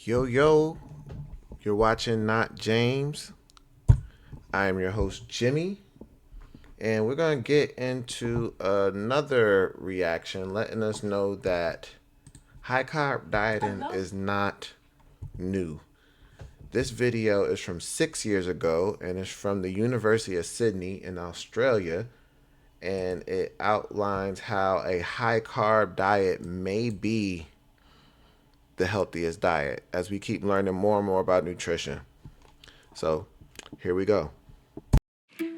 Yo, yo, you're watching Not James. I am your host, Jimmy, and we're going to get into another reaction letting us know that high carb dieting is not new. This video is from 6 years ago and it's from the University of Sydney in Australia, and it outlines how a high carb diet may be the healthiest diet as we keep learning more and more about nutrition. So, here we go.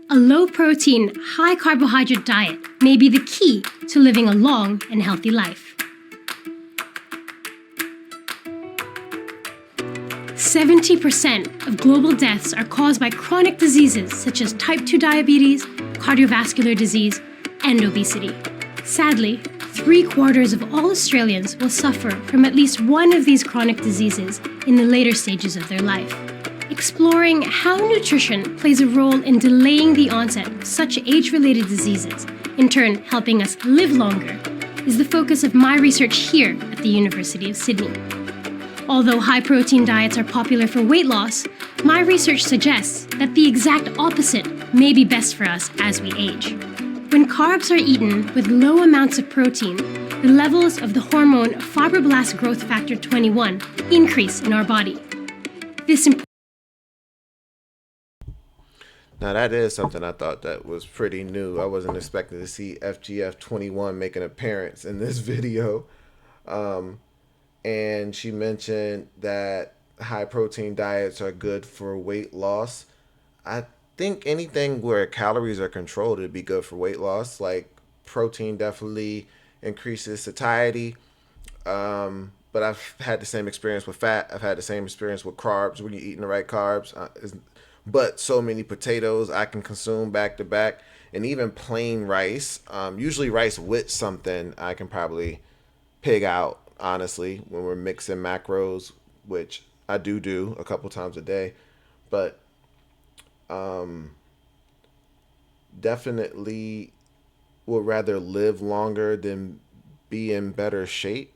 A low-protein, high-carbohydrate diet may be the key to living a long and healthy life. 70% of global deaths are caused by chronic diseases such as type 2 diabetes, cardiovascular disease, and obesity. Sadly, 3/4 of all Australians will suffer from at least one of these chronic diseases in the later stages of their life. Exploring how nutrition plays a role in delaying the onset of such age-related diseases, in turn helping us live longer, is the focus of my research here at the University of Sydney. Although high-protein diets are popular for weight loss, my research suggests that the exact opposite may be best for us as we age. When carbs are eaten with low amounts of protein, the levels of the hormone fibroblast growth factor 21 increase in our body. This Now that is something I thought that was pretty new. I wasn't expecting to see FGF21 make an appearance in this video. And she mentioned that high protein diets are good for weight loss. I think anything where calories are controlled would be good for weight loss. Like protein definitely increases satiety. But I've had the same experience with fat. I've had the same experience with carbs when you're eating the right carbs. But so many potatoes I can consume back to back, and even plain rice. Usually rice with something I can probably pig out, honestly, when we're mixing macros, which I do a couple times a day. But definitely would rather live longer than be in better shape.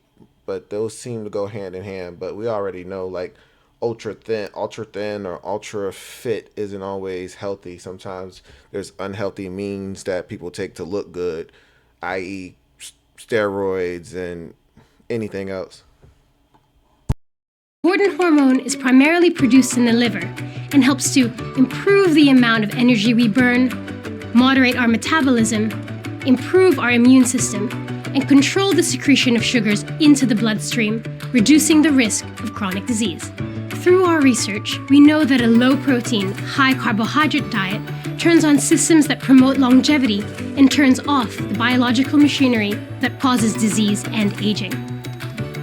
But those seem to go hand in hand. But we already know, like, ultra thin or ultra fit isn't always healthy. Sometimes there's unhealthy means that people take to look good, i.e., steroids and anything else. important hormone is primarily produced in the liver and helps to improve the amount of energy we burn, moderate our metabolism, improve our immune system, and control the secretion of sugars into the bloodstream, reducing the risk of chronic disease. Through our research, we know that a low-protein, high-carbohydrate diet turns on systems that promote longevity and turns off the biological machinery that causes disease and aging.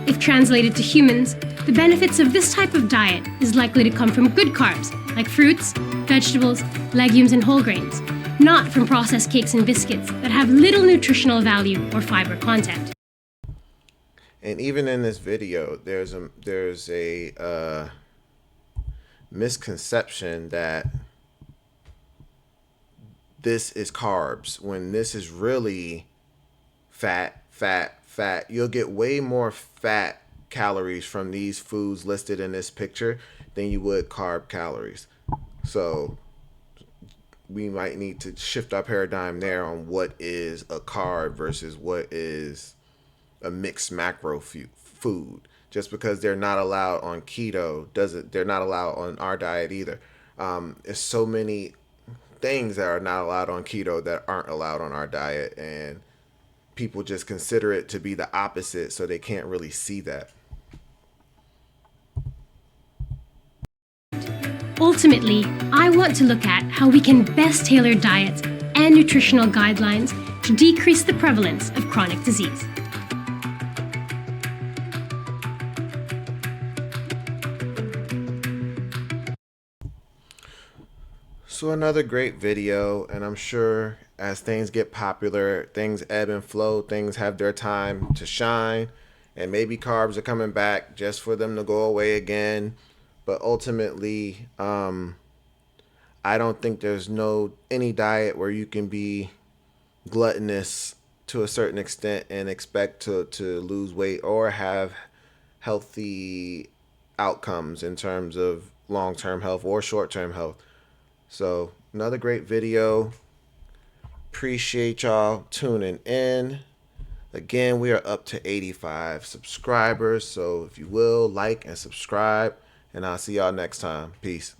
If translated to humans, the benefits of this type of diet is likely to come from good carbs, like fruits, vegetables, legumes, and whole grains, not from processed cakes and biscuits that have little nutritional value or fiber content. And even in this video, there's a misconception that this is carbs when this is really fat, fat, fat. You'll get way more fat calories from these foods listed in this picture than you would carb calories. So we might need to shift our paradigm there on what is a carb versus what is a mixed macro food. Just because they're not allowed on keto doesn't they're not allowed on our diet either. There's so many things that are not allowed on keto that aren't allowed on our diet, and people just consider it to be the opposite, so they can't really see that. Ultimately, I want to look at how we can best tailor diets and nutritional guidelines to decrease the prevalence of chronic disease. So another great video, and I'm sure as things get popular, things ebb and flow, things have their time to shine, and maybe carbs are coming back just for them to go away again. But ultimately, I don't think there's any diet where you can be gluttonous to a certain extent and expect to lose weight or have healthy outcomes in terms of long-term health or short-term health. So another great video. Appreciate y'all tuning in. Again, we are up to 85 subscribers. So if you will, like and subscribe. And I'll see y'all next time. Peace.